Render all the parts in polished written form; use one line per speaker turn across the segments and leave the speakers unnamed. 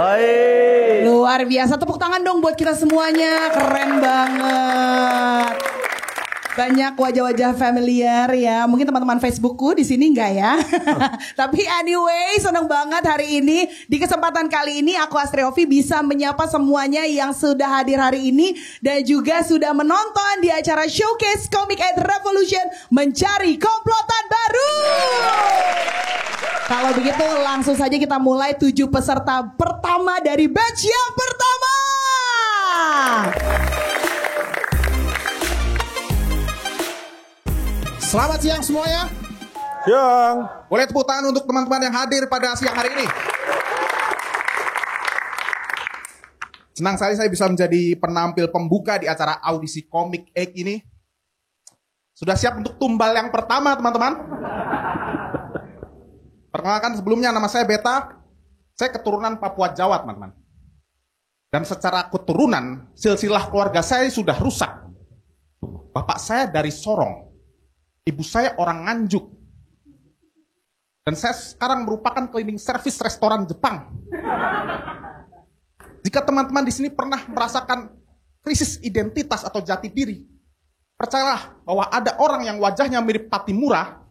Baik.
Luar biasa, tepuk tangan dong buat kita semuanya, keren banget. Banyak wajah-wajah familiar ya. Mungkin teman-teman Facebookku di sini enggak ya. Tapi anyway, senang banget hari ini. Di kesempatan kali ini aku Astriovi bisa menyapa semuanya yang sudah hadir hari ini dan juga sudah menonton di acara Showcase Comic at Revolution Mencari Komplotan Baru. Kalau begitu langsung saja kita mulai 7 peserta pertama dari batch yang pertama.
Selamat siang semuanya.
Siang.
Boleh tepuk tangan untuk teman-teman yang hadir pada siang hari ini. Senang sekali saya bisa menjadi penampil pembuka di acara audisi Comic Egg ini. Sudah siap untuk tumbal yang pertama, teman-teman? Perkenalkan sebelumnya, nama saya Beta. Saya keturunan Papua Jawa, teman-teman. Dan secara keturunan, silsilah keluarga saya sudah rusak. Bapak saya dari Sorong. Ibu saya orang Nganjuk. Dan saya sekarang merupakan cleaning service restoran Jepang. Jika teman-teman di sini pernah merasakan krisis identitas atau jati diri, percayalah bahwa ada orang yang wajahnya mirip Patimura,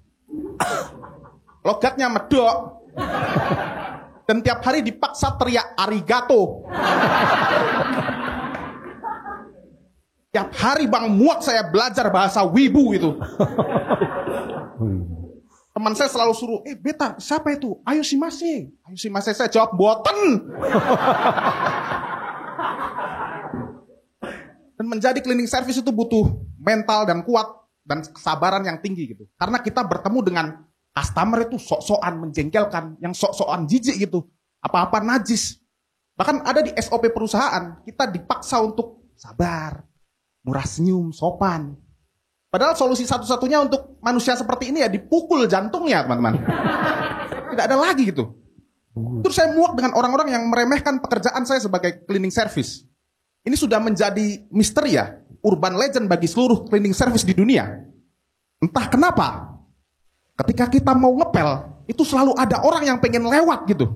logatnya medok, dan tiap hari dipaksa teriak arigato. Tiap hari Bang muak saya belajar bahasa wibu itu. Teman saya selalu suruh, Beta, siapa itu? Ayo si Mase. Ayo si Mase, saya jawab, boten. Dan menjadi cleaning service itu butuh mental dan kuat dan kesabaran yang tinggi gitu. Karena kita bertemu dengan customer itu sok-sokan menjengkelkan, yang sok-sokan jijik gitu. Apa-apa najis. Bahkan ada di SOP perusahaan, kita dipaksa untuk sabar, murah senyum, sopan. Padahal solusi satu-satunya untuk manusia seperti ini ya dipukul jantungnya, teman-teman. Tidak ada lagi gitu. Terus saya muak dengan orang-orang yang meremehkan pekerjaan saya sebagai cleaning service. Ini sudah menjadi misteri ya, urban legend bagi seluruh cleaning service di dunia. Entah kenapa, ketika kita mau ngepel, itu selalu ada orang yang pengen lewat gitu.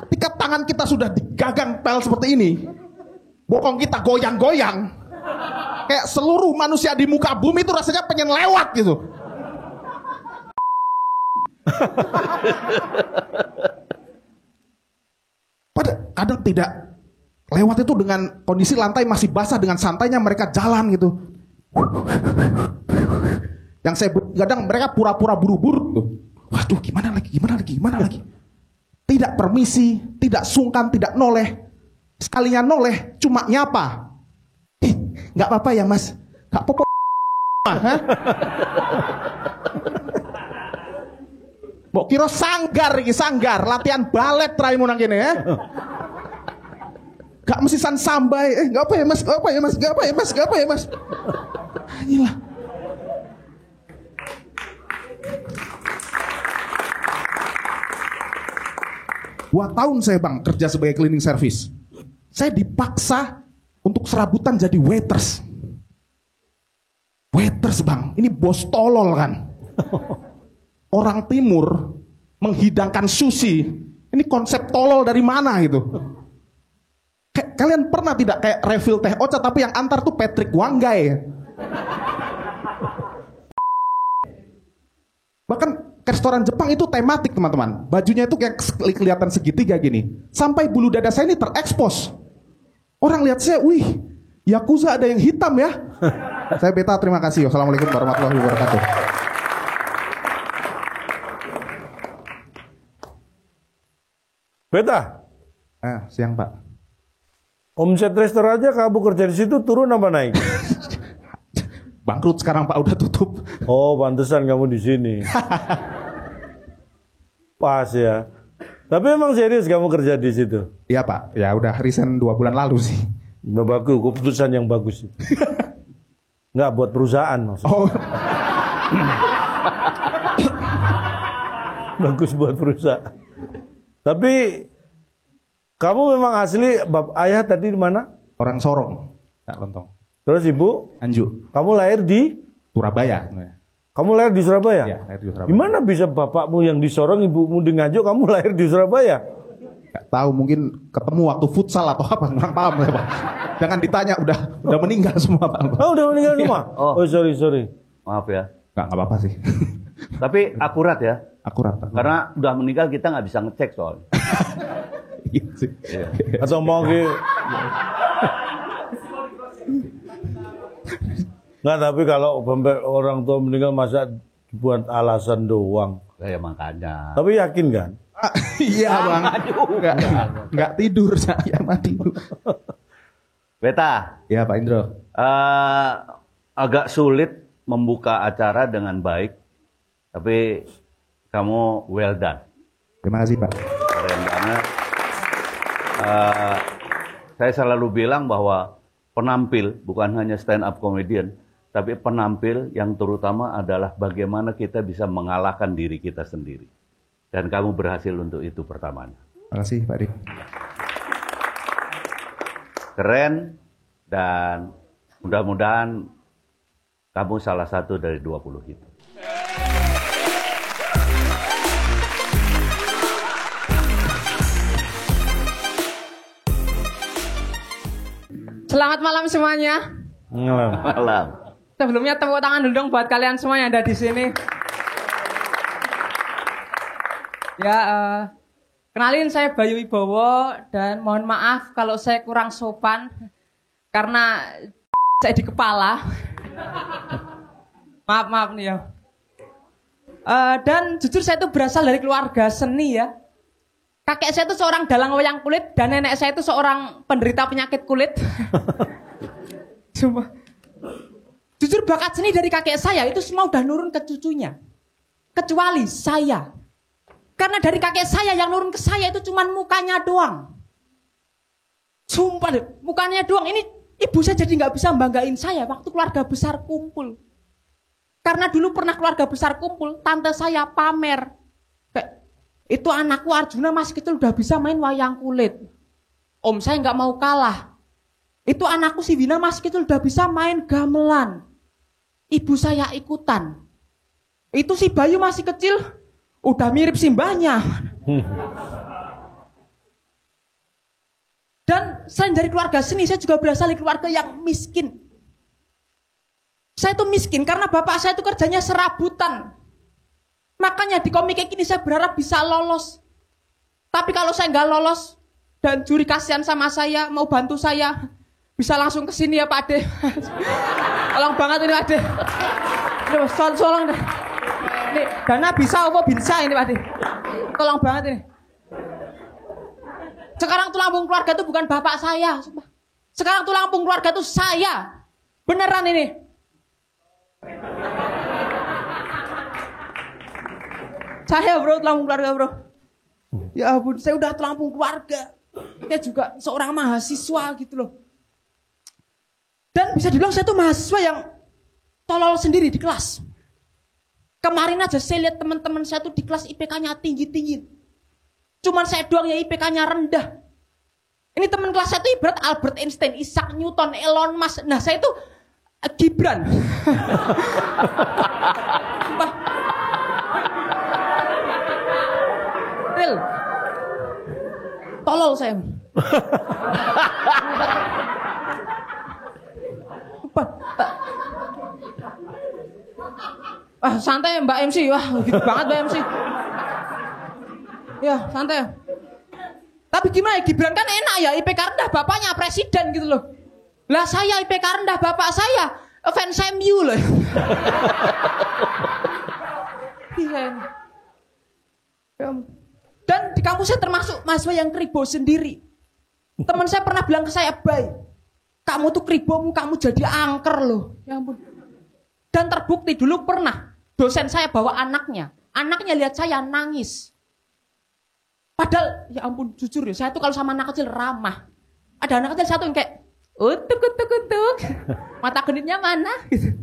Ketika tangan kita sudah digagang pel seperti ini, bokong kita goyang-goyang. Kayak seluruh manusia di muka bumi itu rasanya pengen lewat gitu. Kadang tidak lewat itu dengan kondisi lantai masih basah, dengan santainya mereka jalan gitu. Yang saya kadang mereka pura-pura buru-buru tuh. Waduh, gimana lagi? Tidak permisi, tidak sungkan, tidak noleh. Sekalinya noleh, cuma nyapa. Nggak apa-apa ya mas, nggak apa-apa. Mbok kira sanggar, latihan balet raimu nang kene ya. Gak mesti sambai, nggak apa ya mas. Inilah. Dua tahun saya bang kerja sebagai cleaning service. Saya dipaksa untuk serabutan jadi waiters. Waiters bang, ini bos tolol kan. Orang timur menghidangkan sushi. Ini konsep tolol dari mana gitu. Kalian pernah tidak kayak refill teh ocha tapi yang antar tuh Patrick Wanggai. Bahkan restoran Jepang itu tematik teman-teman. Bajunya itu kayak kelihatan segitiga gini. Sampai bulu dada saya ini terekspos. Orang lihat saya, wih, Yakuza ada yang hitam ya. Saya Beta, terima kasih. Wassalamualaikum warahmatullahi wabarakatuh.
Beta.
Siang Pak.
Omset restoran aja kamu kerja di situ turun apa naik?
Bangkrut sekarang Pak, udah tutup.
Oh, pantesan kamu di sini. Pas ya. Tapi emang serius kamu kerja di situ?
Iya Pak, ya udah resign 2 bulan lalu sih.
Nggak bagus, keputusan yang bagus. Nggak buat perusahaan maksudnya.
Oh.
Bagus buat perusahaan. Tapi kamu memang asli ayah tadi di mana?
Orang Sorong, Kak Lontong.
Terus ibu?
Anju.
Kamu lahir di
Surabaya.
Kamu lahir di Surabaya?
Iya, lahir di Surabaya.
Gimana bisa bapakmu yang di Sorong, ibumu di Nganjuk, kamu lahir di Surabaya?
Gak tahu, mungkin ketemu waktu futsal atau apa, kurang paham ya Pak. Jangan ditanya, udah meninggal semua Pak.
Oh, udah meninggal semua?
Oh.
Oh, sorry.
Maaf ya.
Gak apa-apa sih.
Tapi akurat ya.
Akurat.
Karena udah meninggal kita nggak bisa ngecek soalnya.
Iya sih.
Atau mau Nggak, tapi kalau orang tua meninggal masa buat alasan doang.
Ya makanya.
Tapi yakin kan?
Iya Bang. Nggak tidur saya mati.
Beta,
Ya Pak Indro.
agak sulit membuka acara dengan baik, tapi kamu well done.
Terima kasih Pak.
Keren banget. Saya selalu bilang bahwa penampil bukan hanya stand up comedian, tapi penampil yang terutama adalah bagaimana kita bisa mengalahkan diri kita sendiri. Dan kamu berhasil untuk itu pertamanya.
Terima kasih Pak Dik.
Keren, dan mudah-mudahan kamu salah satu dari 20 itu.
Selamat malam semuanya.
Malam.
Sebelumnya tepuk tangan dulu dong buat kalian semua yang ada di sini. Ya, kenalin saya Bayu Wibowo dan mohon maaf kalau saya kurang sopan karena saya di kepala. Maaf nih ya. Dan jujur saya itu berasal dari keluarga seni ya. Kakek saya itu seorang dalang wayang kulit dan nenek saya itu seorang penderita penyakit kulit. Cuma jujur bakat seni dari kakek saya itu semua udah nurun ke cucunya. Kecuali saya. Karena dari kakek saya yang nurun ke saya itu cuma mukanya doang. Sumpah deh, mukanya doang. Ini ibu saya jadi nggak bisa banggain saya waktu keluarga besar kumpul. Karena dulu pernah keluarga besar kumpul, tante saya pamer. Kayak, itu anakku Arjuna masih kecil udah bisa main wayang kulit. Om saya nggak mau kalah. Itu anakku si Wina masih kecil udah bisa main gamelan. Ibu saya ikutan. Itu si Bayu masih kecil, udah mirip simbahnya. Dan selain dari keluarga seni, saya juga berasal dari keluarga yang miskin. Saya tuh miskin karena bapak saya tuh kerjanya serabutan. Makanya di komik kayak gini saya berharap bisa lolos. Tapi kalau saya nggak lolos dan juri kasihan sama saya mau bantu saya, bisa langsung ke sini ya Pak Ade. Tolong banget ini Pak Ade. Tolong deh. Ini dana bisa apa bisa ini Pak Ade. Tolong banget ini. Sekarang tulang punggung keluarga itu bukan bapak saya. Sekarang tulang punggung keluarga itu saya. Beneran ini. Saya bro, tulang punggung keluarga bro. Ya ampun, saya udah tulang punggung keluarga. Saya juga seorang mahasiswa gitu loh. Dan bisa dibilang saya tuh mahasiswa yang tolol sendiri di kelas. Kemarin aja saya lihat teman-teman saya tuh di kelas IPK-nya tinggi-tinggi. Cuman saya doang ya IPK-nya rendah. Ini teman kelas saya tuh ibarat Albert Einstein, Isaac Newton, Elon Musk. Nah saya tuh Gibran. Sumpah. Real. Tolol saya. Sumpah. Santai Mbak MC. Wah gitu banget Mbak MC. Ya santai. Tapi gimana ya, Gibran kan enak ya, IPK rendah bapaknya presiden gitu loh. Lah saya IPK rendah bapak saya fans MU loh. Dan di kampus saya termasuk mahasiswa yang kribo sendiri. Teman saya pernah bilang ke saya, "Bay, kamu tuh kribomu, kamu jadi angker loh." Ya ampun. Dan terbukti dulu pernah dosen saya bawa anaknya lihat saya nangis. Padahal, ya ampun, jujur ya, saya tuh kalau sama anak kecil ramah. Ada anak kecil satu yang kayak, utuk. Mata genitnya mana? Gitu.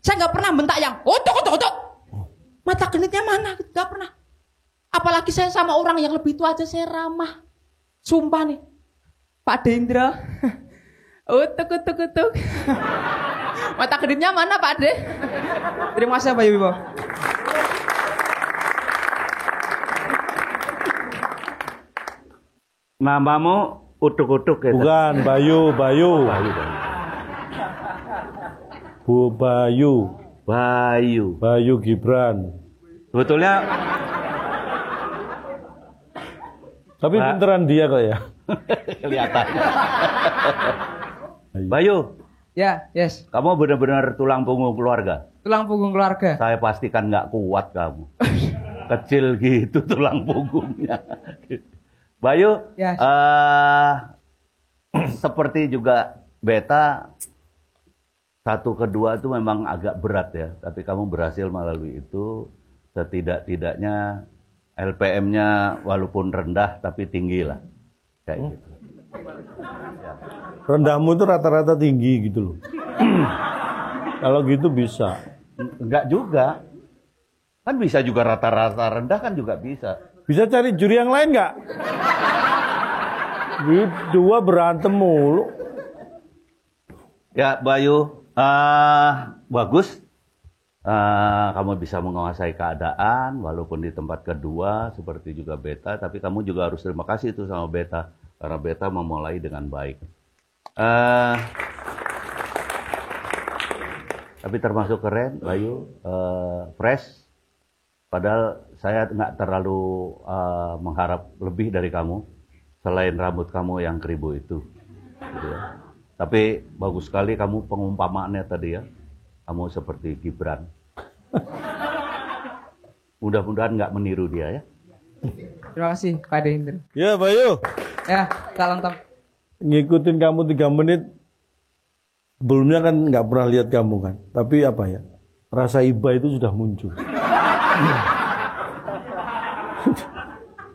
Saya nggak pernah bentak yang, utuk. Mata genitnya mana? Gitu. Nggak pernah. Apalagi saya sama orang yang lebih tua aja, saya ramah. Sumpah nih. Pak Dendra. Utuk. Mata kedipnya mana Pak Ade? Terima kasih Pak Wibo.
Namamu Utuk-utuk ya?
Bukan, Bayu. Bu Bayu. Bayu Gibran.
Sebetulnya
Tapi pinteran dia kok ya.
kelihatannya. Bayu,
Ya, yes.
kamu benar-benar tulang punggung keluarga.
Tulang punggung keluarga.
Saya pastikan nggak kuat kamu. Kecil gitu tulang punggungnya. Bayu,
Yes.
seperti juga Beta, 1 ke 2 itu memang agak berat ya. Tapi kamu berhasil melalui itu. Setidak-tidaknya LPM-nya walaupun rendah tapi tinggi lah. Kayak gitu.
Rendahmu itu rata-rata tinggi gitu loh. Kalau gitu bisa.
Enggak juga. Kan bisa juga rata-rata rendah kan juga bisa.
Bisa cari juri yang lain nggak? Dua berantem mulu.
Ya Bayu, bagus. Kamu bisa menguasai keadaan walaupun di tempat kedua seperti juga Beta. Tapi kamu juga harus terima kasih itu sama Beta. Karena Beta memulai dengan baik. Tapi termasuk keren, Bayu, fresh. Padahal saya nggak terlalu mengharap lebih dari kamu, selain rambut kamu yang keribu itu. Gitu ya. Tapi bagus sekali kamu pengumpamaannya tadi ya. Kamu seperti Gibran. Mudah-mudahan nggak meniru dia ya.
Terima kasih Pak Ade Indra.
Ya Bayu,
Ya, salam tam.
ngikutin kamu 3 menit. Sebelumnya kan nggak pernah lihat kamu kan. Tapi apa ya, rasa iba itu sudah muncul.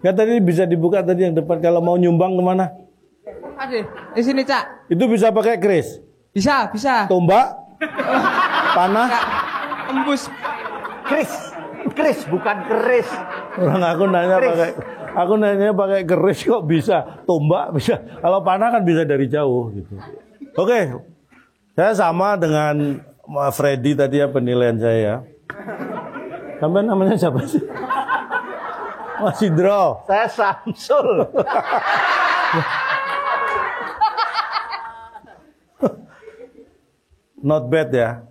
Nggak, tadi bisa dibuka tadi yang depan. Kalau mau nyumbang kemana?
Ade, di sini Cak.
Itu bisa pakai keris,
Bisa.
tombak, panah.
Embus.
Kris bukan keris.
Orang aku nanya pakai keris kok bisa, tombak bisa. Kalau panah kan bisa dari jauh gitu. Oke, saya sama dengan Freddy tadi ya penilaian saya ya. Sampai namanya siapa sih? Mas Indro.
Saya Samsul.
Not bad ya.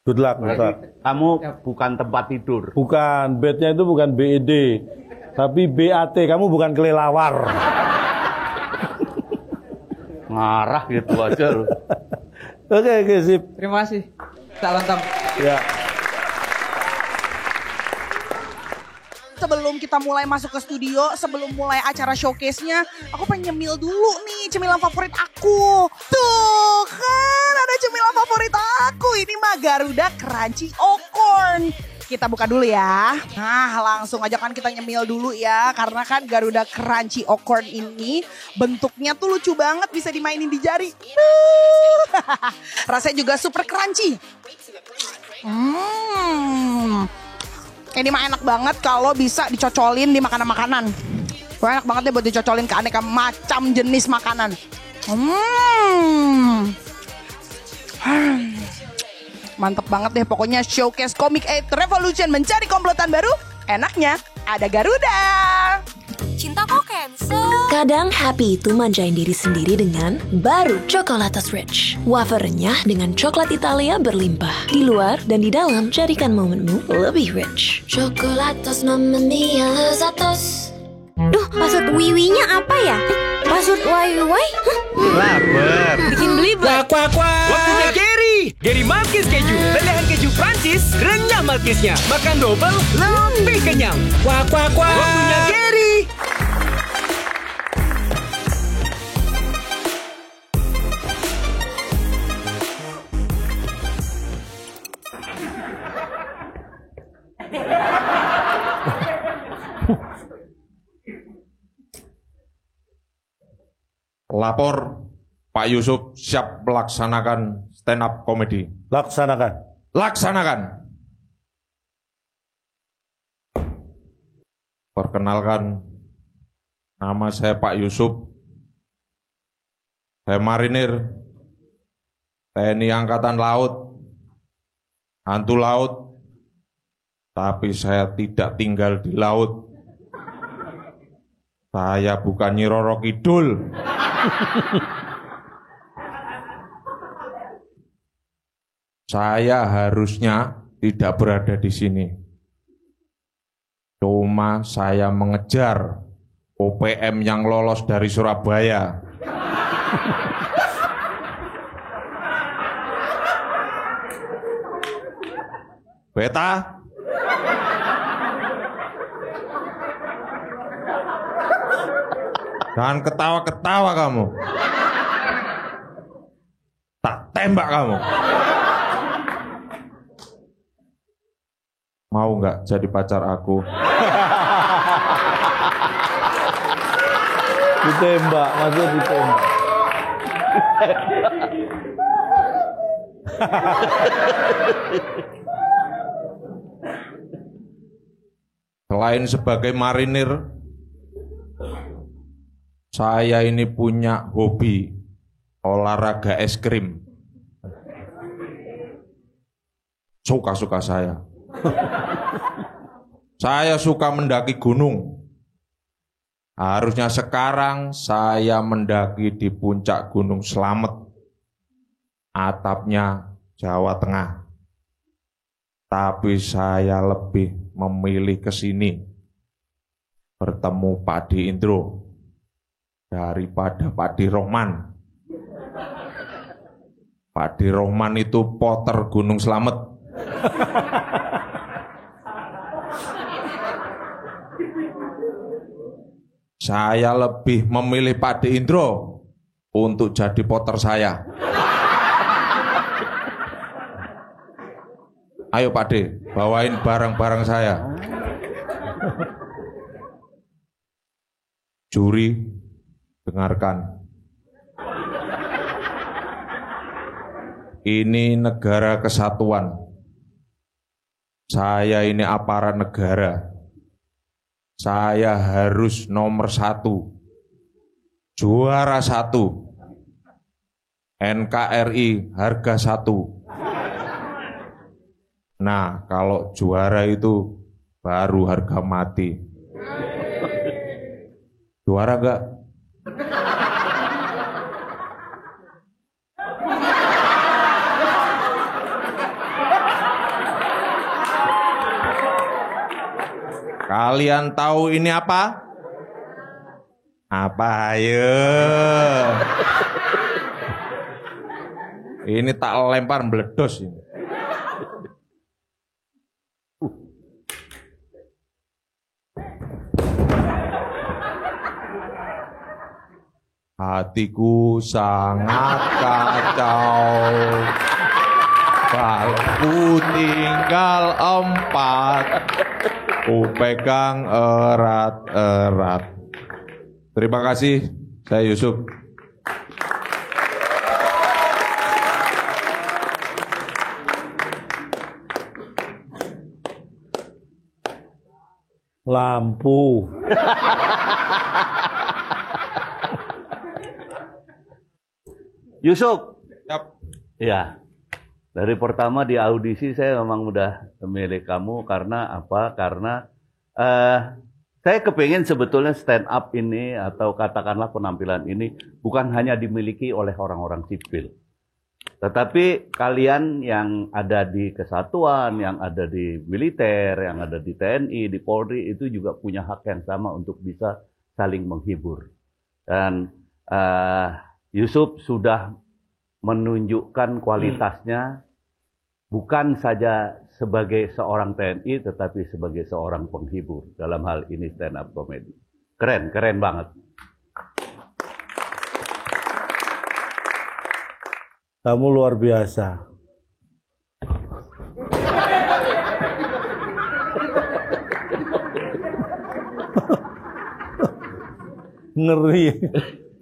Good luck, Ustaz.
Kamu bukan tempat tidur.
Bukan, bednya itu bukan BED, tapi BAT. Kamu bukan kelelawar.
Ngarah gitu aja lu.
Oke, sip.
Terima kasih. Salam tam.
Ya.
Sebelum kita mulai masuk ke studio, sebelum mulai acara showcase-nya, aku pengen nyemil dulu nih cemilan favorit aku. Tuh kan ada cemilan favorit aku. Ini mah Garuda Crunchy Ocorn. Kita buka dulu ya. Nah langsung aja kan kita nyemil dulu ya. Karena kan Garuda Crunchy Ocorn ini bentuknya tuh lucu banget, bisa dimainin di jari. Rasanya juga super crunchy. Ini mah enak banget kalau bisa dicocolin di makanan-makanan. Wah, enak banget deh buat dicocolin ke aneka macam jenis makanan. Mantep banget deh pokoknya showcase Comic 8 Revolution mencari komplotan baru. Enaknya ada Garuda.
Cinta kok cancel? Kadang happy itu manjain diri sendiri dengan baru Chocolatos Rich. Wafer renyah dengan coklat Italia berlimpah. Di luar dan di dalam, jadikan momenmu lebih rich. Chocolatos mamma mia lezatos. Duh, password wiwinya apa ya? Password wiwi?
Lapar.
Bikin belibet.
Waktunya Gary Malkis keju. Lelehan keju Prancis, renyah Malkisnya. Makan double, lebih kenyang. Waktunya Gary.
Lapor, Pak Yusuf siap melaksanakan stand up comedy.
Laksanakan.
Laksanakan. Perkenalkan, nama saya Pak Yusuf. Saya marinir TNI Angkatan Laut, hantu laut, tapi saya tidak tinggal di laut. Saya bukan Nyi Roro Kidul. Saya harusnya tidak berada di sini. Cuma saya mengejar OPM yang lolos dari Surabaya. Beta, jangan ketawa-ketawa kamu. Tak tembak kamu. Mau nggak jadi pacar aku?
Ditembak, maksudnya ditembak.
Selain sebagai marinir, saya ini punya hobi olahraga es krim. Suka-suka saya. Saya suka mendaki gunung. Harusnya sekarang saya mendaki di puncak Gunung Slamet, atapnya Jawa Tengah. Tapi saya lebih memilih ke sini bertemu Pak Di Indro daripada Pak Di Rohman. Pak Di Rohman itu poter Gunung Slamet. Saya lebih memilih Pak Di Indro untuk jadi poter saya. Ayo Pak De, bawain barang-barang saya. Juri, dengarkan. Ini negara kesatuan. Saya ini aparat negara. Saya harus nomor 1. Juara 1. NKRI harga 1. Nah, kalau juara itu baru harga mati. Juara enggak? Kalian tahu ini apa? Apa ayo? Ini tak lempar meledos ini. Hatiku sangat kacau, balku tinggal 4, ku pegang erat-erat. Terima kasih, saya Yusuf.
Lampu.
Yusuf.
Yap.
Ya. Dari pertama di audisi saya memang udah memilih kamu karena apa? Karena saya kepingin sebetulnya stand up ini atau katakanlah penampilan ini bukan hanya dimiliki oleh orang-orang sipil. Tetapi kalian yang ada di kesatuan, yang ada di militer, yang ada di TNI, di Polri itu juga punya hak yang sama untuk bisa saling menghibur. Dan Yusuf sudah menunjukkan kualitasnya bukan saja sebagai seorang TNI tetapi sebagai seorang penghibur dalam hal ini stand up comedy. Keren, keren banget.
Kamu luar biasa. Ngeri.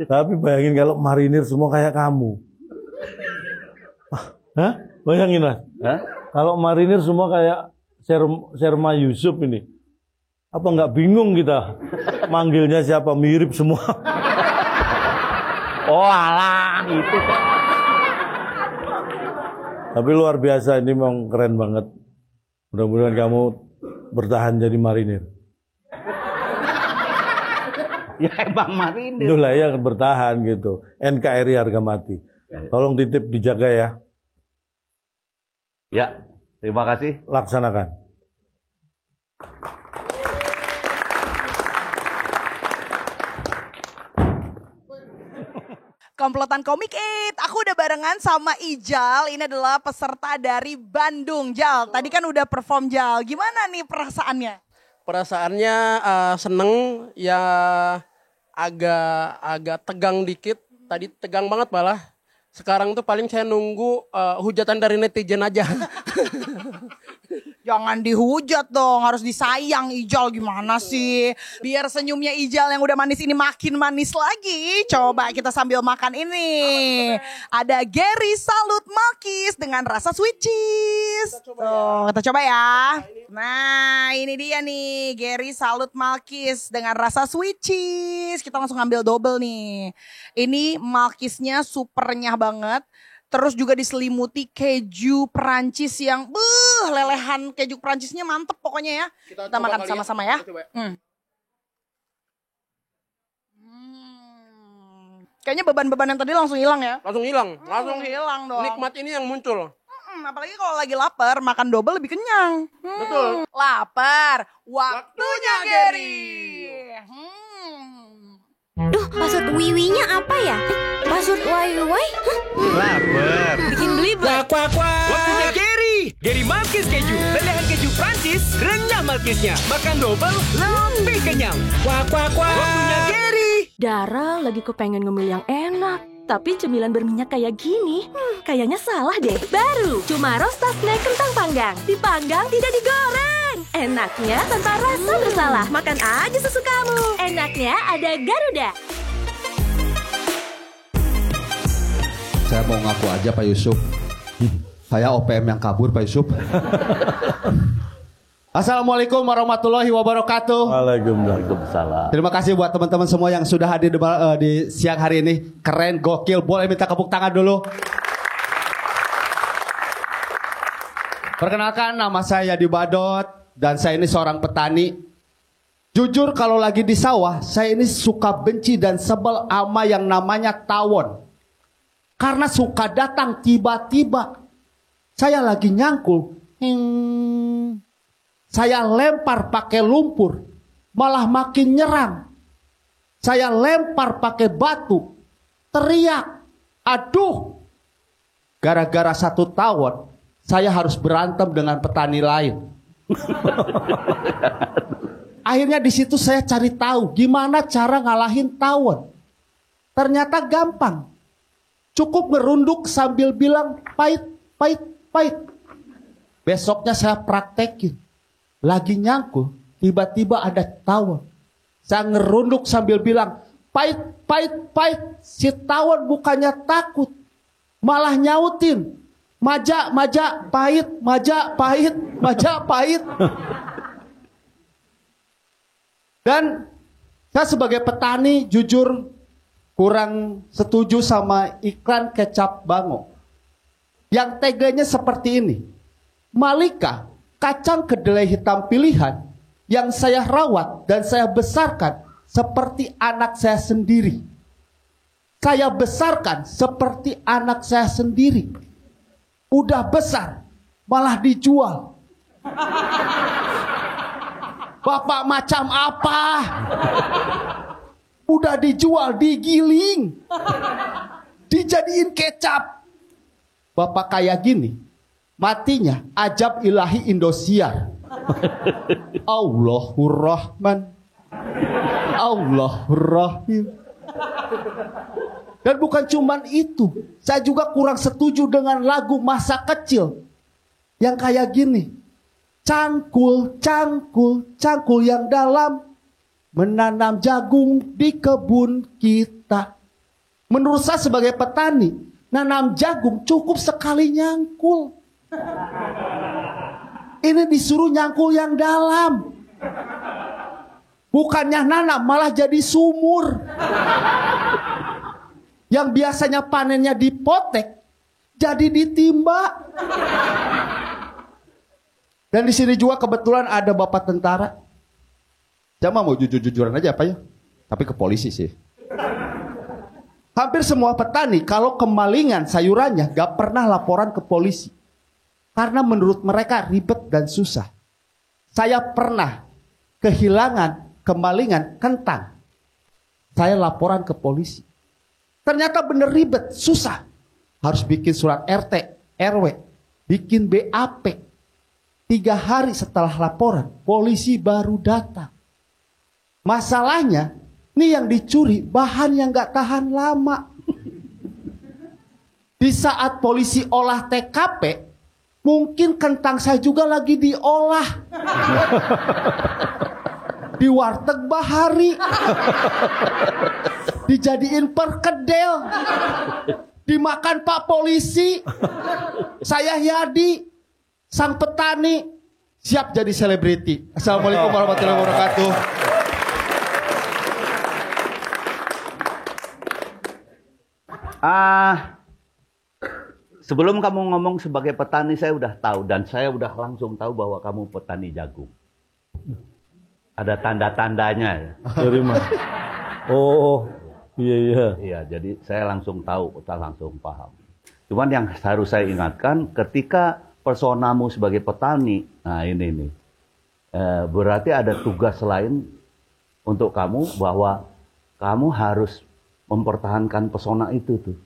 Tapi bayangin kalau marinir semua kayak kamu. Hah? Bayangin Mas.
Hah?
Kalau marinir semua kayak Sherma Yusuf ini. Apa nggak bingung kita? Manggilnya siapa? Mirip semua.
Oh alah, itu.
Tapi luar biasa, ini memang keren banget. Mudah-mudahan kamu bertahan jadi marinir.
Ya emang marinir.
Itu layak bertahan gitu. NKRI harga mati. Tolong titip dijaga ya.
Ya, terima kasih.
Laksanakan.
Komplotan Komik Eat, aku udah barengan sama Ijal. Ini adalah peserta dari Bandung. Jal, tadi kan udah perform Jal. Gimana nih perasaannya?
Perasaannya seneng, ya agak tegang dikit. Tadi tegang banget malah. Sekarang tuh paling saya nunggu hujatan dari netizen aja.
Jangan dihujat dong, harus disayang Ijal, gimana sih? Biar senyumnya Ijal yang udah manis ini makin manis lagi. Coba kita sambil makan ini. Ada Gary Salut Malkis dengan rasa sweet cheese. Tuh, kita coba ya. Nah, ini dia nih, Gary Salut Malkis dengan rasa sweet cheese. Kita langsung ambil double nih. Ini Malkisnya super renyah banget. Terus juga diselimuti keju Perancis yang lelehan keju Perancisnya mantep pokoknya ya. Kita makan sama-sama ya. Kayaknya beban-beban yang tadi langsung hilang ya.
Langsung hilang.
Langsung hilang dong.
Nikmat ini yang muncul.
Apalagi kalau lagi lapar, makan double lebih kenyang.
Betul.
Lapar, waktunya Gary.
Duh, password wiwinya apa ya? Password wiwi?
Lapar.
Bikin belibet.
Kuak. Waktunya Gary. Gary Malkis keju. Lelehan keju Prancis. Renyah Malkisnya. Makan double, lebih kenyang. Kuak. Waktunya Gary.
Dara lagi kepengen ngemil yang enak. Tapi cemilan berminyak kayak gini, kayaknya salah deh. Baru, cuma Rosta Snack kentang panggang. Dipanggang, tidak digoreng. Enaknya tanpa rasa bersalah. Makan aja sesukamu. Enaknya ada Garuda.
Saya mau ngaku aja Pak Yusuf. Saya OPM yang kabur Pak Yusuf. Assalamualaikum warahmatullahi wabarakatuh.
Waalaikumsalam.
Terima kasih buat teman-teman semua yang sudah hadir di siang hari ini. Keren, gokil. Boleh minta tepuk tangan dulu. Perkenalkan, nama saya Yadi Badot. Dan saya ini seorang petani. Jujur kalau lagi di sawah, saya ini suka benci dan sebel sama yang namanya tawon. Karena suka datang tiba-tiba. Saya lagi nyangkul. Saya lempar pakai lumpur, malah makin nyerang. Saya lempar pakai batu, teriak, aduh. Gara-gara satu tawon, saya harus berantem dengan petani lain. Akhirnya di situ saya cari tahu gimana cara ngalahin tawon. Ternyata gampang. Cukup ngerunduk sambil bilang pahit. Besoknya saya praktekin. Lagi nyangkul, tiba-tiba ada tawon. Saya ngerunduk sambil bilang, pahit. Si tawon bukannya takut, malah nyautin. Maja, pahit. Dan saya sebagai petani jujur kurang setuju sama iklan kecap Bango. Yang teganya seperti ini. Malika, kacang kedelai hitam pilihan yang saya rawat dan saya besarkan seperti anak saya sendiri. Saya besarkan seperti anak saya sendiri. Udah besar, malah dijual. Bapak macam apa? Udah dijual, digiling. Dijadiin kecap. Bapak kayak gini. Matinya ajab ilahi Indosiar. Allahur Rahman, Allahur Rahim. Dan bukan cuman itu, saya juga kurang setuju dengan lagu masa kecil yang kayak gini. Cangkul yang dalam, menanam jagung di kebun kita. Menurut saya sebagai petani, nanam jagung cukup sekali nyangkul. Ini disuruh nyangkul yang dalam. Bukannya nanam, malah jadi sumur. Yang biasanya panennya dipotek, jadi ditimba. Dan di sini juga kebetulan ada bapak tentara. Jangan mau jujur-jujuran aja apa ya? Tapi ke polisi sih. Hampir semua petani kalau kemalingan sayurannya gak pernah laporan ke polisi. Karena menurut mereka ribet dan susah. Saya pernah kehilangan kemalingan kentang. Saya laporan ke polisi. Ternyata bener ribet, susah. Harus bikin surat RT, RW, bikin BAP. 3 hari setelah laporan, polisi baru datang. Masalahnya, nih yang dicuri bahan yang gak tahan lama. Di saat polisi olah TKP, mungkin kentang saya juga lagi diolah. Di warteg Bahari. Dijadiin perkedel. Dimakan Pak Polisi. Saya Yadi, sang petani, siap jadi selebriti. Assalamualaikum warahmatullahi wabarakatuh.
Sebelum kamu ngomong sebagai petani, saya udah tahu dan saya udah langsung tahu bahwa kamu petani jagung. Ada tanda-tandanya ya.
Dari mana? Oh, iya.
Iya, jadi saya langsung tahu, kita langsung paham. Cuman yang harus saya ingatkan, ketika personamu sebagai petani, nah ini nih, berarti ada tugas lain untuk kamu bahwa kamu harus mempertahankan pesona itu tuh.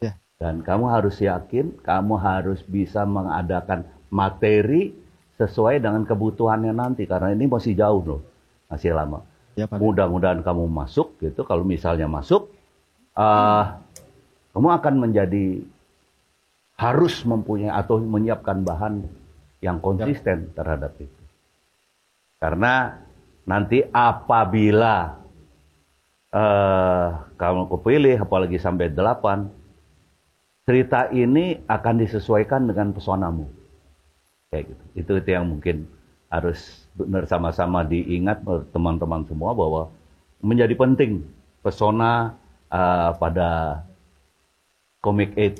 Ya.
Dan kamu harus yakin, kamu harus bisa mengadakan materi sesuai dengan kebutuhannya nanti, karena ini masih jauh loh. Masih lama.
Ya,
mudah-mudahan kamu masuk gitu. Kalau misalnya masuk, kamu akan menjadi harus mempunyai atau menyiapkan bahan yang konsisten terhadap itu. Karena nanti apabila kamu kepilih, apalagi sampai 8, cerita ini akan disesuaikan dengan personamu. Kayak gitu. Itu yang mungkin harus benar sama-sama diingat teman-teman semua bahwa menjadi penting pesona pada Comic 8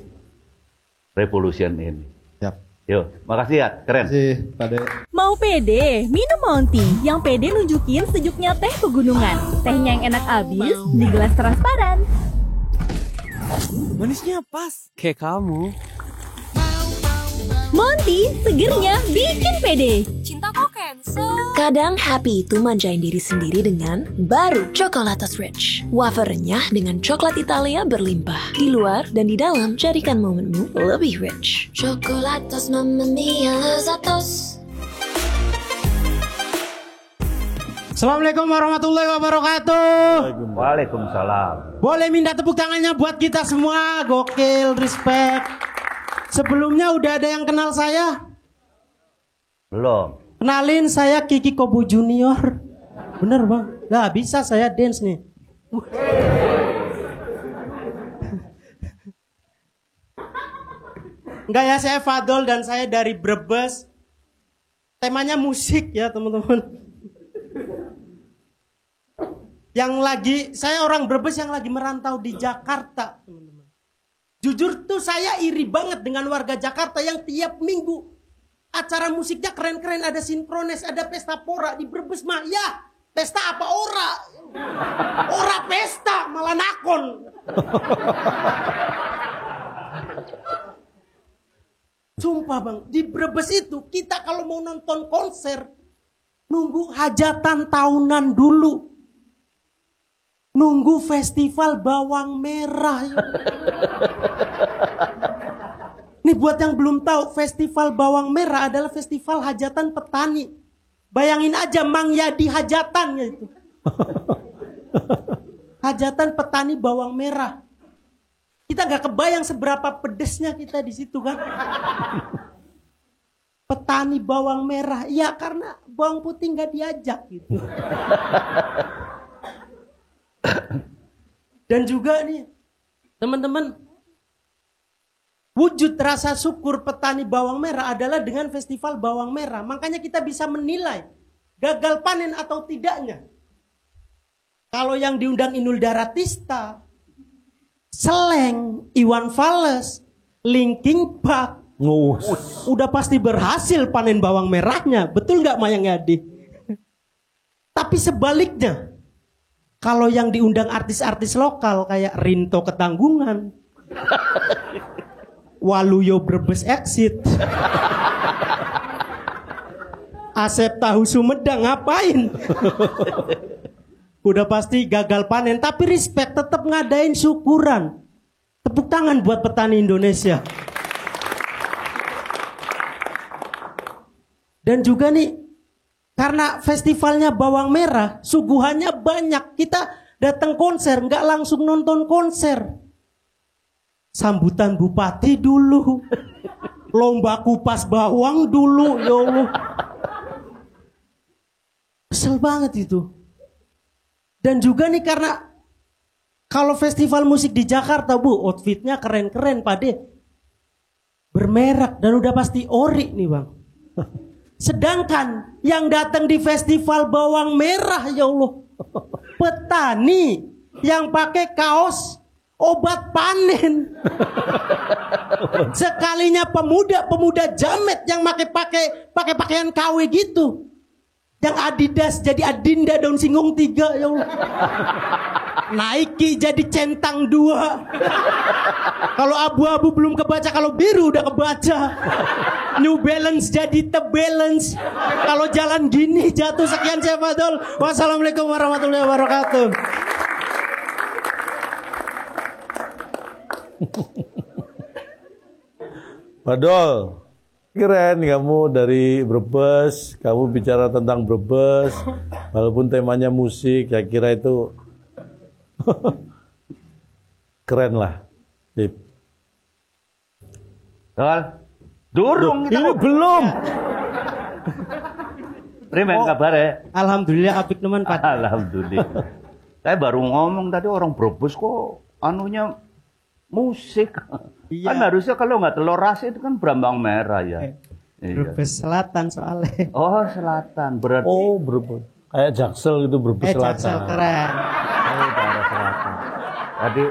Revolution ini.
Yap.
Yuk, makasih ya, keren.
Mau pede, minum Monty. Yang pede nunjukin sejuknya teh pegunungan. Tehnya yang enak abis di gelas transparan.
Manisnya pas, kayak kamu.
Monty, segernya bikin pede.
Cinta kok cancel.
Kadang happy itu manjain diri sendiri dengan baru Chocolatos Rich. Wafer renyah dengan coklat Italia berlimpah. Di luar dan di dalam, jadikan momenmu lebih rich. Chocolatos Mamma Mia Lazatos.
Assalamualaikum warahmatullahi wabarakatuh.
Waalaikumsalam.
Boleh minta tepuk tangannya buat kita semua. Gokil, respect. Sebelumnya udah ada yang kenal saya?
Belum.
Kenalin, saya Kiki Kobu Junior. Bener bang? Lah bisa saya dance nih. Enggak ya, saya Fadol dan saya dari Brebes. Temanya musik ya teman-teman. Yang lagi, saya orang Brebes yang lagi merantau di Jakarta, teman-teman. Jujur tuh saya iri banget dengan warga Jakarta yang tiap minggu acara musiknya keren-keren, ada sinkronis, ada pesta pora di Brebes mah. Ya, pesta apa ora? Ora pesta, malah nakon. Sumpah bang, di Brebes itu kita kalau mau nonton konser nunggu hajatan tahunan dulu. Nunggu festival bawang merah. Nih buat yang belum tahu, festival bawang merah adalah festival hajatan petani. Bayangin aja Mang Yadi hajatannya itu. Hajatan petani bawang merah. Kita gak kebayang seberapa pedesnya kita di situ kan. Petani bawang merah, ya karena bawang putih gak diajak gitu. Dan juga nih teman-teman, wujud rasa syukur petani bawang merah adalah dengan festival bawang merah. Makanya kita bisa menilai gagal panen atau tidaknya. Kalau yang diundang Inul Daratista, Seleng, Iwan Fals, Linkin Park. Udah pasti berhasil panen bawang merahnya. Betul nggak Mayang Yadi? Tapi sebaliknya, kalau yang diundang artis-artis lokal kayak Rinto Ketanggungan, Waluyo Brebes Exit, Asep Tahu Sumedang, ngapain? Udah pasti gagal panen. Tapi respect, tetap ngadain syukuran. Tepuk tangan buat petani Indonesia. Dan juga nih, karena festivalnya bawang merah, suguhannya banyak. Kita datang konser, nggak langsung nonton konser. Sambutan bupati dulu, lomba kupas bawang dulu, ya Allah. Kesel banget itu. Dan juga nih karena kalau festival musik di Jakarta, Bu, outfitnya keren-keren, Pade. Bermerek dan udah pasti ori nih, Bang. Sedangkan yang datang di festival bawang merah, ya Allah, petani yang pakai kaos obat panen. Sekalinya pemuda jamet yang pakai pakaian KW gitu. Yang Adidas jadi Adinda daun singgung 3, ya Allah. Nike jadi centang 2. Kalau abu-abu belum kebaca, kalau biru udah kebaca. New Balance jadi The Balance. Kalau jalan gini jatuh. Sekian saya Fadol. Wassalamualaikum warahmatullahi wabarakatuh.
Padol, keren kamu dari Brebes, kamu bicara tentang Brebes, walaupun temanya musik, saya kira itu keren lah. Dip.
Durung kita
ini belum.
Terima kabar ya.
Alhamdulillah apik teman Pak.
Alhamdulillah. Saya baru ngomong tadi orang Brebes kok anunya musik.
Iya.
Kan harusnya kalau nggak Telur Rasi itu kan Brambang Merah ya.
Brebes Selatan soalnya.
Oh Selatan berarti.
Oh Brebes. Kayak Jaksel itu Brebes Selatan.
Jaksel keren.
Oh daerah selatan. Tadi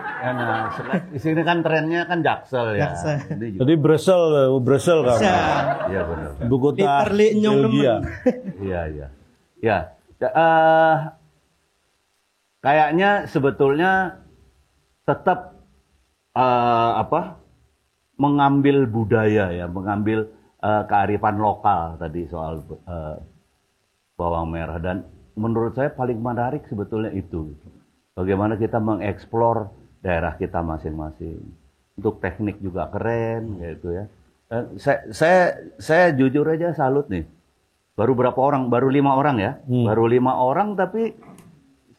di sini kan trennya kan Jaksel ya.
Jadi Bresel kamu.
Iya benar.
Ibu kota Belgia.
Iya. Ya. Kayaknya sebetulnya tetap mengambil budaya ya, mengambil kearifan lokal tadi soal bawang merah, dan menurut saya paling menarik sebetulnya itu. Bagaimana kita mengeksplor daerah kita masing-masing. Untuk teknik juga keren gitu ya. Saya jujur aja salut nih. Baru berapa orang? Baru 5 orang ya. Baru 5 orang tapi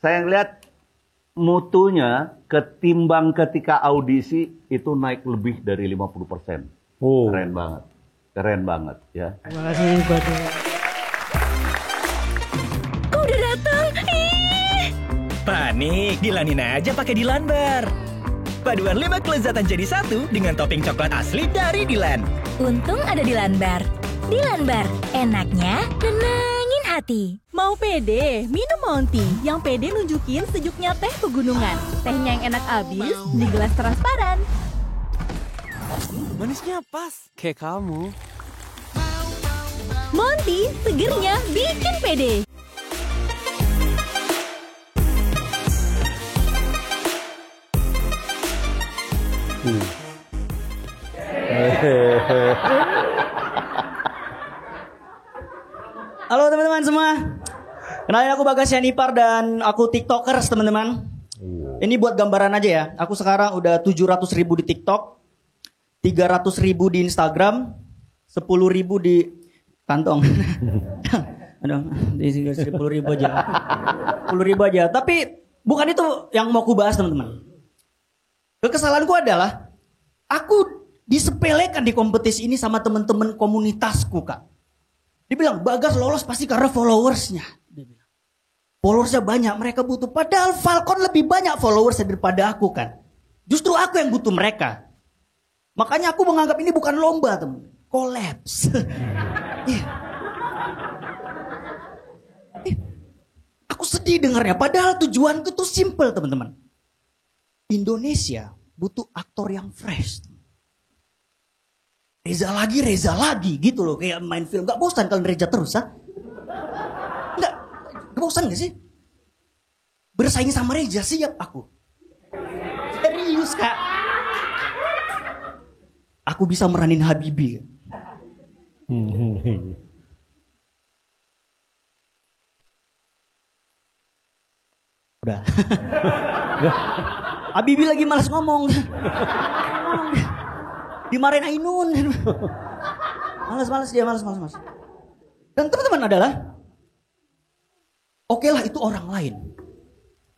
saya lihat mutunya ketimbang ketika audisi itu naik lebih dari 50%.
Oh.
Keren banget ya.
Terima kasih Badul.
Kok udah datang?
Panik, dilanin aja pakai Dilan Bar. Paduan 5 kelezatan jadi satu dengan topping coklat asli dari Dilan.
Untung ada Dilan Bar. Dilan Bar, enaknya nenangin hati. Mau pede, minum Monty. Yang pede nunjukin sejuknya teh pegunungan. Tehnya yang enak abis di gelas transparan.
Manisnya pas, kayak kamu.
Monty, segernya bikin pede.
Halo teman-teman semua. Kenalin aku Bagas Yanipar dan aku TikTokers teman-teman. Ini buat gambaran aja ya. Aku sekarang udah 700.000 di TikTok, 300.000 di Instagram, 10.000 di kantong. Aduh, di 10.000 aja. 10.000 aja. Tapi bukan itu yang mau aku bahas teman-teman. Kekesalanku adalah aku disepelekan di kompetisi ini sama teman-teman komunitasku, Kak. Dibilang, Bagas lolos pasti karena followersnya. Followersnya banyak, mereka butuh. Padahal Falcon lebih banyak followersnya daripada aku kan. Justru aku yang butuh mereka. Makanya aku menganggap ini bukan lomba, teman. Kolaps. Aku sedih dengarnya. Padahal tujuanku tuh simple, teman-teman. Indonesia butuh aktor yang fresh. Reza lagi gitu loh. Kayak main film. Gak bosan kalau Reza terus, ha? Gak bosan gak sih? Bersaing sama Reza, siap aku. Serius, Kak. Aku bisa meranin Habibie. Udah. Habibie lagi malas ngomong. Dimarahin Ainun. Malas dia, malas. Dan teman-teman adalah, oke lah itu orang lain.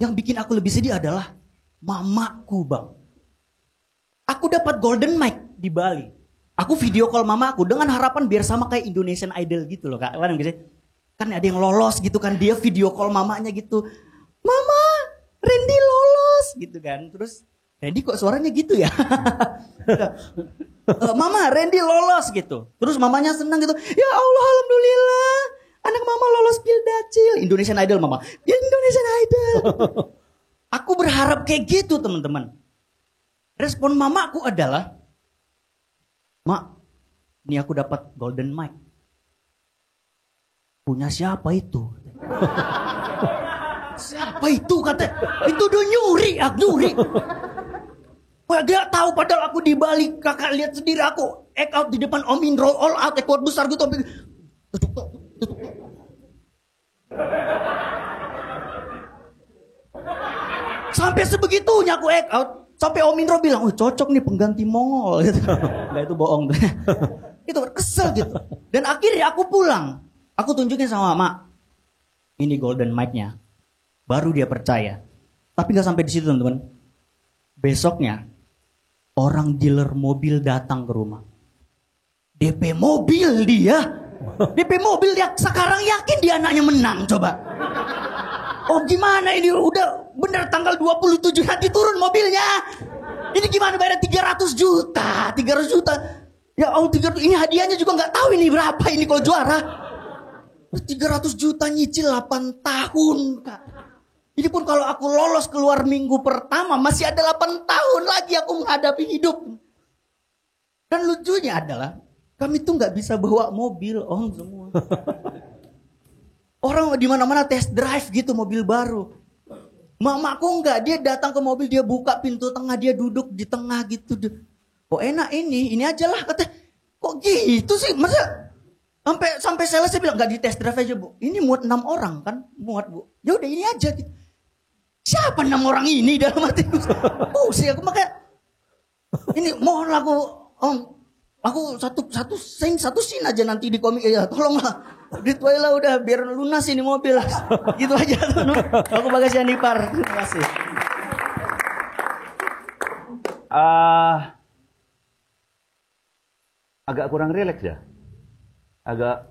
Yang bikin aku lebih sedih adalah mamaku, Bang. Aku dapat golden mic di Bali. Aku video call mamaku dengan harapan biar sama kayak Indonesian Idol gitu loh, Kak. Kan ada yang lolos gitu kan, dia video call mamanya gitu. Mama, Randy lolos gitu kan. Terus Randy kok suaranya gitu ya? Mama, Randy lolos gitu. Terus mamanya senang gitu. Ya Allah, alhamdulillah. Anak mama lolos Pildacil. Indonesian Idol mama. Indonesian Idol. Aku berharap kayak gitu teman-teman. Respon mamaku adalah, Mak, ini aku dapat golden mic. Punya siapa itu? Siapa itu kata? Itu udah nyuri. Gak tahu padahal aku di Bali, kakak lihat sendiri aku act out di depan Om Indro, all out ekor besar gitu. Sampai sebegitunya aku act out, sampai Om Indro bilang, cocok nih pengganti Mongol gitu. Nah itu bohong. Itu kesel gitu. Dan akhirnya aku pulang, aku tunjukin sama Mak, ini golden mic-nya. Baru dia percaya. Tapi gak sampai di situ teman-teman. Besoknya orang dealer mobil datang ke rumah. DP mobil dia. Sekarang yakin dia anaknya menang coba. Oh gimana ini udah bener tanggal 27 nanti turun mobilnya. Ini gimana bayar 300 juta. Ya Allah 300, ini hadiahnya juga gak tahu ini berapa ini kalau juara. 300 juta nyicil 8 tahun Kak. Ini pun kalau aku lolos keluar minggu pertama, masih ada 8 tahun lagi aku menghadapi hidup. Dan lucunya adalah, kami tuh gak bisa bawa mobil, Om semua. Orang di mana-mana test drive gitu mobil baru. Mamaku enggak, dia datang ke mobil, dia buka pintu tengah, dia duduk di tengah gitu. Oh enak ini aja lah. Kata, kok gitu sih? Masa sampai salesnya bilang, gak di test drive aja Bu. Ini muat 6 orang kan? Muat Bu. Ya udah ini aja gitu. Siapa 6 orang ini dalam hati sih aku makanya ini mohon aku satu scene aja nanti di komik ya tolonglah Ditwailah udah biar lunas ini mobil gitu aja tuh. Aku Bagasian Ipar, terima kasih.
Agak kurang rileks ya, agak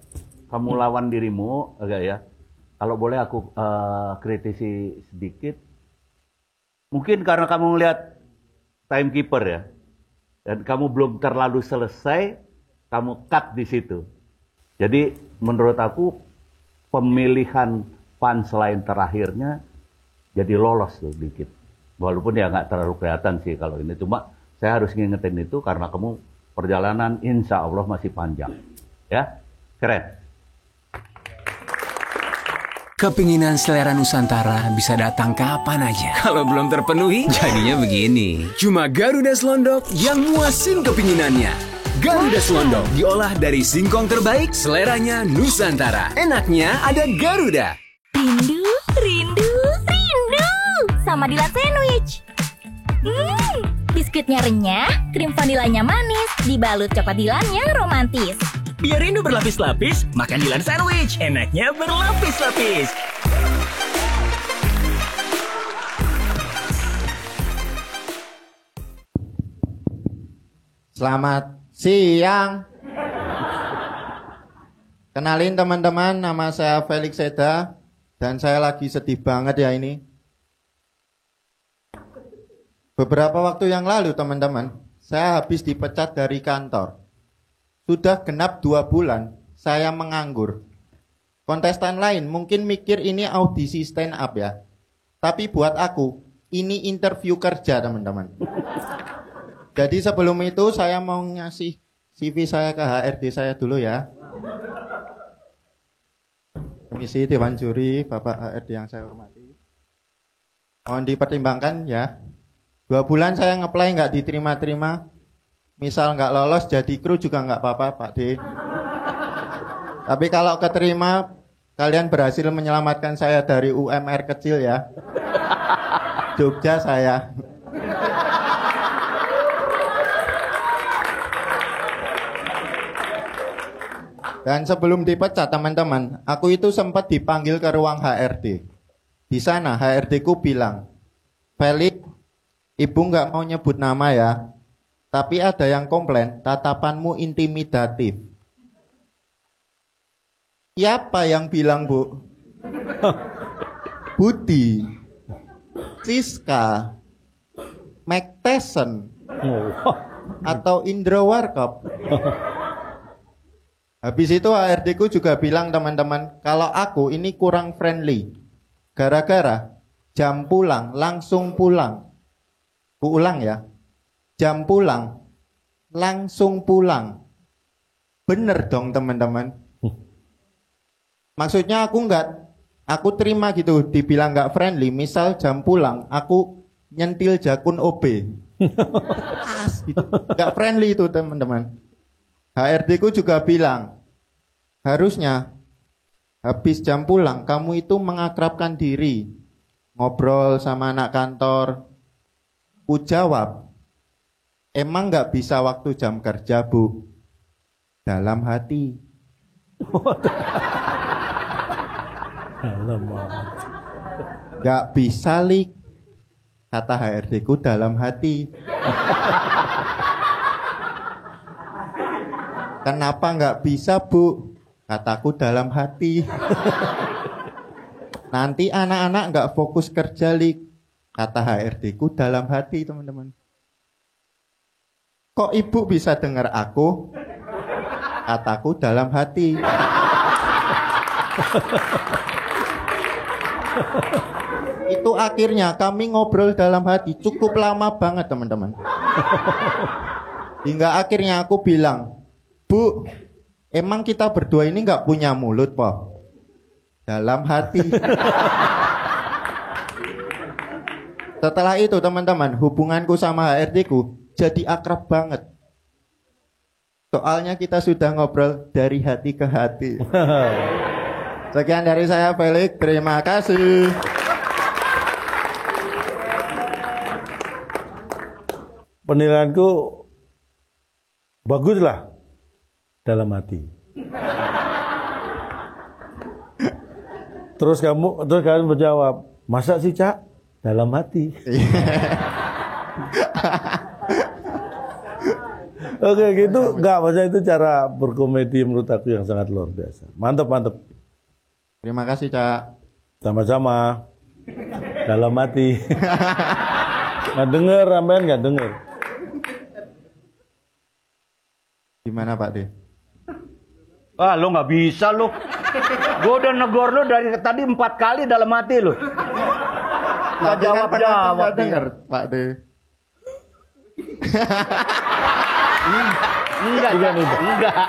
kamu lawan dirimu agak ya. Kalau boleh aku kritisi sedikit. Mungkin karena kamu melihat timekeeper ya. Dan kamu belum terlalu selesai, kamu cut di situ. Jadi menurut aku pemilihan punchline terakhirnya jadi lolos tuh dikit. Walaupun ya nggak terlalu kelihatan sih kalau ini. Cuma saya harus ngingetin itu karena kamu perjalanan insya Allah masih panjang. Ya, keren.
Kepinginan selera Nusantara bisa datang kapan aja. Kalau belum terpenuhi, jadinya begini. Cuma Garuda Selondok yang muasin kepinginannya. Garuda Selondok diolah dari singkong terbaik, seleranya Nusantara. Enaknya ada Garuda.
Rindu sama Dilan Sandwich. Biskuitnya renyah, krim vanilanya manis, dibalut coklat Dilannya romantis.
Biar rindu berlapis-lapis, makan Dilan Sandwich. Enaknya berlapis-lapis.
Selamat siang. Kenalin teman-teman, nama saya Felix Seda. Dan saya lagi sedih banget ya ini. Beberapa waktu yang lalu teman-teman, saya habis dipecat dari kantor. Sudah genap 2 bulan, saya menganggur. Kontestan lain mungkin mikir ini audisi stand up ya. Tapi buat aku, ini interview kerja teman-teman. Jadi sebelum itu saya mau ngasih CV saya ke HRD saya dulu ya. Komisi Dewan Juri, Bapak HRD yang saya hormati. Mohon dipertimbangkan ya. 2 bulan saya nge-apply nggak diterima-terima. Misal nggak lolos jadi kru juga nggak apa-apa Pak D. Tapi kalau keterima, kalian berhasil menyelamatkan saya dari UMR kecil ya. Jogja saya. Dan sebelum dipecat teman-teman, aku itu sempat dipanggil ke ruang HRD. Di sana HRD ku bilang, Felix, ibu nggak mau nyebut nama ya, tapi ada yang komplain tatapanmu intimidatif. Siapa yang bilang Bu? Budi, Siska, Mike Tyson, atau Indra Warkop. Habis itu HRD ku juga bilang teman-teman, kalau aku ini kurang friendly. Gara-gara jam pulang, langsung pulang. Ku ulang ya. Jam pulang, langsung pulang. Bener dong teman-teman. Maksudnya aku terima gitu, dibilang gak friendly. Misal jam pulang, aku nyentil jakun OB. Gitu. Gak friendly itu teman-teman. HRD ku juga bilang, harusnya habis jam pulang kamu itu mengakrabkan diri, ngobrol sama anak kantor. Ku jawab, emang gak bisa waktu jam kerja Bu? Dalam hati. Gak bisa Lik, kata HRD ku dalam hati. Kenapa nggak bisa Bu? Kataku dalam hati. Nanti anak-anak nggak fokus kerja Lik, kata HRD ku dalam hati teman-teman. Kok ibu bisa dengar aku? Kataku dalam hati. Itu akhirnya kami ngobrol dalam hati cukup lama banget teman-teman. Hingga akhirnya aku bilang, Bu, emang kita berdua ini nggak punya mulut, Po? Dalam hati. Setelah itu teman-teman, hubunganku sama HRD ku jadi akrab banget. Soalnya kita sudah ngobrol dari hati ke hati. Sekian dari saya Felix, terima kasih.
Penilaianku baguslah. Dalam hati. Terus kalian berjawab, masa sih Cak? Dalam hati. Oke gitu, enggak, maksudnya itu cara berkomedi menurut aku yang sangat luar biasa. Mantap.
Terima kasih Cak.
Sama-sama. Dalam hati. Nggak denger, ramai nggak denger.
Gimana Pak D?
Ah, lo nggak bisa lo. Gue udah negor lo dari tadi 4 kali dalam hati lo. Nggak jawab.
Dengar Pak D.
Enggak.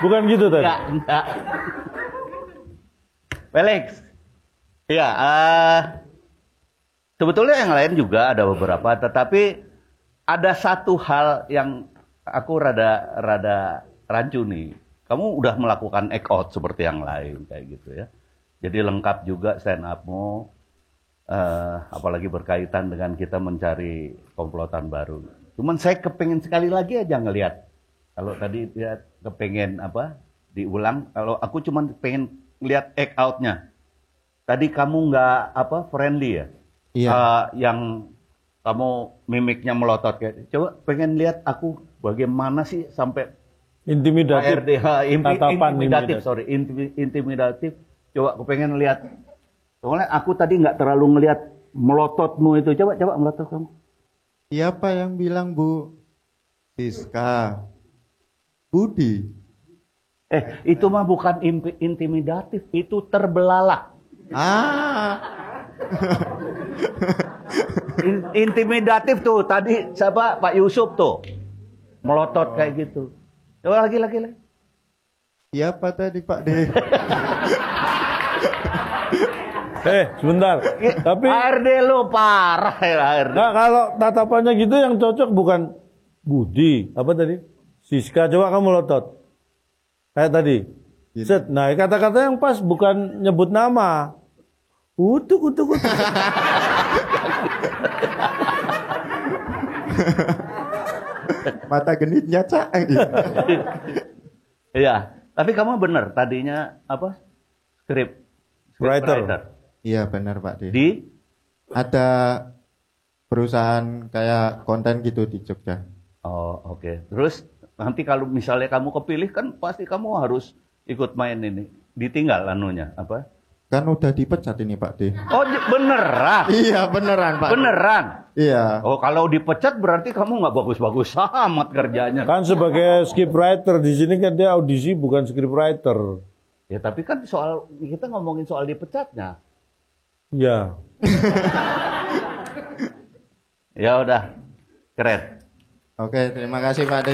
Bukan gitu tadi.
Enggak. Felix. Iya, sebetulnya yang lain juga ada beberapa, tetapi ada satu hal yang aku rada rancu nih. Kamu udah melakukan act out seperti yang lain kayak gitu ya. Jadi lengkap juga stand up-mu, apalagi berkaitan dengan kita mencari komplotan baru. Cuman saya kepengen sekali lagi aja ngelihat. Kalau tadi dia kepengen diulang. Kalau aku cuman pengen lihat act out-nya. Tadi kamu nggak friendly ya? Iya. Yang kamu mimiknya melotot kayak. Coba pengen lihat aku bagaimana sih sampai
intimidatif.
Intimidatif. Coba aku pengen lihat. Soalnya aku tadi nggak terlalu ngelihat melototmu itu. Coba melotot kamu.
Siapa yang bilang Bu? Siska. Budi.
Itu mah bukan intimidatif, itu terbelalak. Intimidatif tuh tadi siapa Pak Yusuf tuh melotot kayak gitu. Coba lagi.
Siapa tadi Pak D?
Sebentar. Tapi
HRD lu parah ya HRD.
Nah, kalau tatapannya gitu yang cocok bukan Budi, apa tadi? Siska, coba kamu lotot. Kayak tadi. Set. Nah, kata-kata yang pas bukan nyebut nama. Utuk.
Mata genitnya Cak.
Iya, tapi kamu benar tadinya apa? Scriptwriter.
Iya benar Pak D.
Di?
Ada perusahaan kayak konten gitu di Jogja.
Oh oke. Terus nanti kalau misalnya kamu kepilih kan pasti kamu harus ikut main ini. Ditinggal anunya apa?
Kan udah dipecat ini Pak D.
Oh beneran?
Iya beneran Pak.
Beneran?
Iya.
Oh kalau dipecat berarti kamu nggak bagus-bagus amat kerjanya.
Kan sebagai scriptwriter di sini kan dia audisi bukan scriptwriter.
Ya tapi kan kita ngomongin soal dipecatnya.
Ya.
Ya udah, keren.
Oke, terima kasih Pak D.